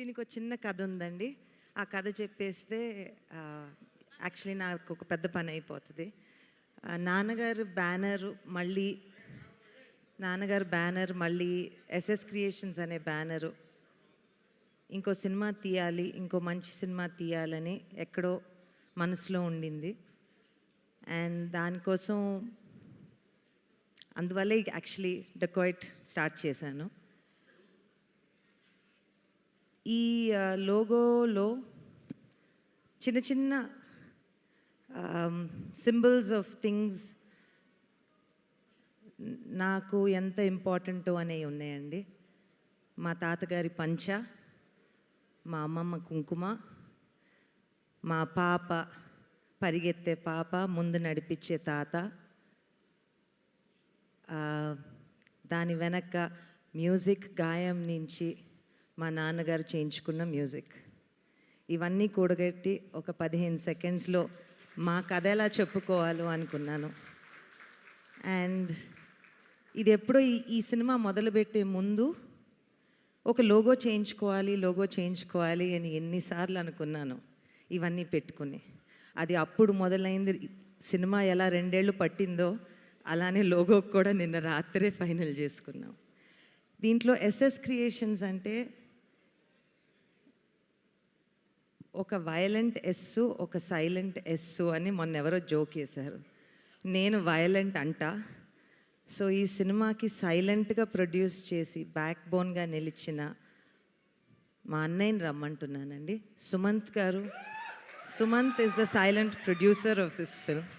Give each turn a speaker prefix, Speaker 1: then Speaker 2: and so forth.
Speaker 1: దీనికి ఒక చిన్న కథ ఉందండి. ఆ కథ చెప్పేస్తే యాక్చువల్లీ నాకు ఒక పెద్ద పని అయిపోతుంది. నాన్నగారు బ్యానర్ మళ్ళీ ఎస్ఎస్ క్రియేషన్స్ అనే బ్యానరు ఇంకో సినిమా తీయాలి, ఇంకో మంచి సినిమా తీయాలని ఎక్కడో మనసులో ఉండింది. అండ్ దానికోసం అందువల్లే యాక్చువల్లీ డెకాయిట్ స్టార్ట్ చేశాను. ఈ లోగోలో చిన్న చిన్న సింబల్స్ ఆఫ్ థింగ్స్ నాకు ఎంత ఇంపార్టెంటో అనేవి ఉన్నాయండి. మా తాతగారి పంచ, మా అమ్మమ్మ కుంకుమ, మా పాప పరిగెత్తే పాప, ముందు నడిపించే తాత, దాని వెనక మ్యూజిక్ గాయం నుంచి మా నాన్నగారు చేయించుకున్న మ్యూజిక్, ఇవన్నీ కూడగట్టి ఒక 15 సెకండ్స్లో మా కథ ఎలా చెప్పుకోవాలో అనుకున్నాను. అండ్ ఇది ఎప్పుడో ఈ సినిమా మొదలుపెట్టే ముందు ఒక లోగో చేయించుకోవాలి అని ఎన్నిసార్లు అనుకున్నాను ఇవన్నీ పెట్టుకుని. అది అప్పుడు మొదలైంది. సినిమా ఎలా 2 ఏళ్ళు పట్టిందో అలానే లోగో కూడా నిన్న రాత్రే ఫైనల్ చేసుకున్నాం. దీంట్లో ఎస్ఎస్ క్రియేషన్స్ అంటే ఒక వైలెంట్ ఎస్సు, ఒక సైలెంట్ ఎస్సు అని మొన్నెవరో జోక్ చేశారు. నేను వైలెంట్ అంట. సో ఈ సినిమాకి సైలెంట్గా ప్రొడ్యూస్ చేసి బ్యాక్ బోన్గా నిలిచిన మా అన్నయ్యని రమ్మంటున్నానండి, సుమంత్ గారు. Sumanth is the silent producer of this film.